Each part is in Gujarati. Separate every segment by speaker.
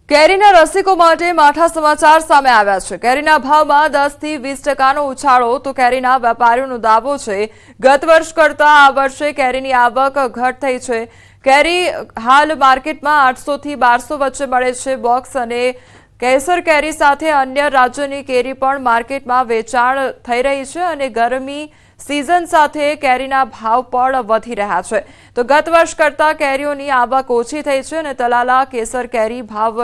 Speaker 1: કેરીના રસિકો માટે માઠા સમાચાર સામે આવ્યા છે। કેરીના ભાવમાં 10 થી 20% ઉછાળો તો કેરીના વેપારીઓનો દાવો છે ગત વર્ષ કરતા આ વર્ષે કેરીની આવક ઘટ થઈ છે। કેરી હાલ માર્કેટમાં 800 થી 1200 વચ્ચે મળે છે। બોક્સ અને કેસર કેરી સાથે અન્ય રાજ્યોની કેરી પણ માર્કેટમાં વેચાણ થઈ રહી છે અને ગરમી सीजन साथे केरीना भाव पण वधी रह्या छे। तो गत वर्ष करता केरीओनी आवक ओછી થઈ છે અને તલાલા કેસર કેરી ભાવ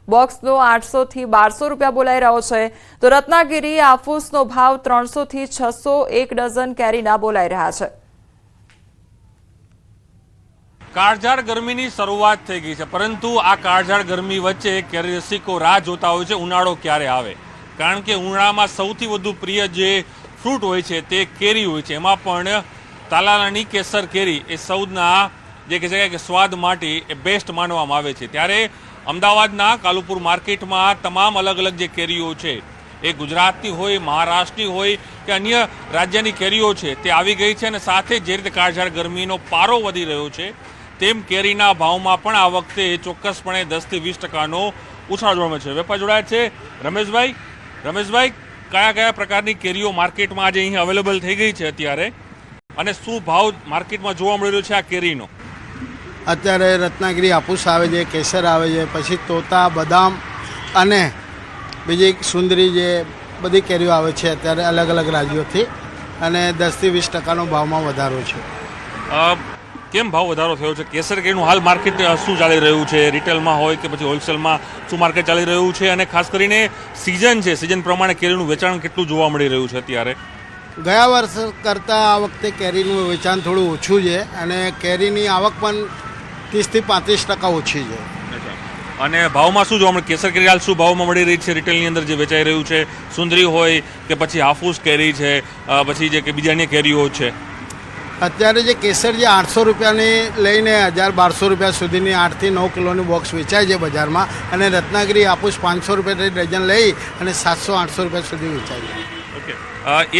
Speaker 1: બોક્સનો 800 થી 1200 રૂપિયા બોલાઈ રહ્યો છે। તો રત્નાગીરી આફૂસનો ભાવ 300 થી 600 એક ડઝન કેરીના બોલાઈ રહ્યા છે।
Speaker 2: કાળઝાળ ગરમીની શરૂઆત થઈ ગઈ છે, પરંતુ આ કાળઝાળ ગરમી વચ્ચે કેરી રસિકો રાહ જોતા હોય છે ઉનાળો ક્યારે આવે, કારણ કે ઉનાળામાં સૌથી વધુ પ્રિય જે ફ્રૂટ હોય છે તે કેરી હોય છે। એમાં પણ તાલાલાની કેસર કેરી એ સૌના જે કહી શકાય કે સ્વાદ માટે એ બેસ્ટ માનવામાં આવે છે। ત્યારે અમદાવાદના કાલુપુર માર્કેટમાં તમામ અલગ અલગ જે કેરીઓ છે એ ગુજરાતની હોય, મહારાષ્ટ્રની હોય કે અન્ય રાજ્યની કેરીઓ છે તે આવી ગઈ છે અને સાથે જે રીતે કાળઝાળ ગરમીનો પારો વધી રહ્યો છે તેમ કેરીના ભાવમાં પણ આ વખતે ચોક્કસપણે 10 થી 20%નો ઉછાળ જોવા મળે છે। વેપાર જોડાયા છે રમેશભાઈ, કયા કયા પ્રકારની કેરીઓ માર્કેટમાં આજે અહીં અવેલેબલ થઈ ગઈ છે અત્યારે, અને શું ભાવ માર્કેટમાં જોવા મળી રહ્યો છે આ કેરીનો?
Speaker 3: અત્યારે રત્નાગીરી આફૂસ આવે છે, કેસર આવે છે, પછી તોતા, બદામ અને બીજી સુંદરી જે બધી કેરીઓ આવે છે અત્યારે અલગ અલગ રાજ્યોથી, અને 10 થી 20%નો ભાવમાં વધારો છે।
Speaker 2: કેમ ભાવ વધારો થયો છે? કેસર કેરીનું હાલ માર્કેટ શું ચાલી રહ્યું છે? રિટેલમાં હોય કે પછી હોલસેલમાં શું માર્કેટ ચાલી રહ્યું છે? અને ખાસ કરીને સિઝન છે, સિઝન પ્રમાણે કેરીનું વેચાણ કેટલું જોવા મળી રહ્યું છે અત્યારે?
Speaker 3: ગયા વર્ષ કરતાં આ વખતે કેરીનું વેચાણ થોડું ઓછું છે અને કેરીની આવક પણ 30 થી 35% ઓછી છે।
Speaker 2: અને ભાવમાં શું જોવા મળે? કેસર કેરી હાલ શું ભાવમાં મળી રહી છે રિટેલની અંદર જે વેચાઈ રહ્યું છે? સુંદરી હોય કે પછી હાફૂસ કેરી છે, પછી જે કે બીજા અન્ય કેરીઓ છે?
Speaker 3: અત્યારે જે કેસર જે 800 રૂપિયાની લઈને 1000-1200 રૂપિયા સુધીની 8 થી 9 કિલોની બોક્સ વેચાય છે બજારમાં, અને રત્નાગીરી આફૂસ 500 રૂપિયાથી ડઝન લઈ અને 700-800 રૂપિયા સુધી વેચાય છે।
Speaker 2: ઓકે,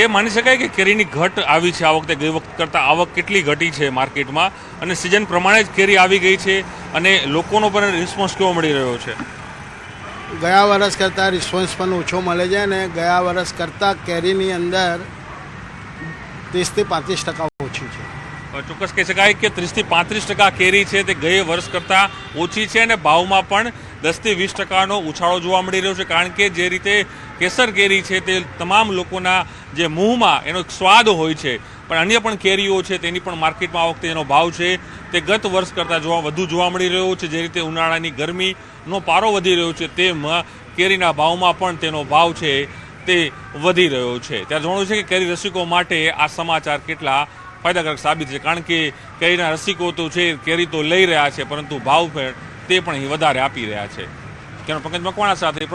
Speaker 2: એ માની શકાય કે કેરીની ઘટ આવી છે આ વખતે ગઈ વખત કરતાં આવક કેટલી ઘટી છે માર્કેટમાં, અને સિઝન પ્રમાણે જ કેરી આવી ગઈ છે અને લોકોનો પણ રિસ્પોન્સ કેવો મળી રહ્યો છે?
Speaker 3: ગયા વર્ષ કરતાં રિસ્પોન્સ પણ ઓછો મળે છે અને ગયા વર્ષ કરતાં કેરીની અંદર 30 થી 35% ઓછી છે।
Speaker 2: ચોક્કસ કહી શકાય કે 30 થી 35% કેરી છે તે ગયે વર્ષ કરતાં ઓછી છે અને ભાવમાં પણ 10 થી 20%નો ઉછાળો જોવા મળી રહ્યો છે, કારણ કે જે રીતે કેસર કેરી છે તે તમામ લોકોના જે મોંમાં એનો સ્વાદ હોય છે, પણ અન્ય પણ કેરીઓ છે તેની પણ માર્કેટમાં આ વખતે એનો ભાવ છે તે ગત વર્ષ કરતાં વધુ જોવા મળી રહ્યો છે। જે રીતે ઉનાળાની ગરમીનો પારો વધી રહ્યો છે તેમ કેરીના ભાવમાં પણ તેનો ભાવ છે તે વધી રહ્યો છે। ત્યારે જોવાનું છે કે કેરી રસિકો માટે આ સમાચાર કેટલા ફાયદાકારક સાબિત છે, કારણ કે કેરીના રસિકો તો છે કેરી તો લઈ રહ્યા છે, પરંતુ ભાવ તે પણ અહીં વધારે આપી રહ્યા છે। પંકજ મકવાણા સાથે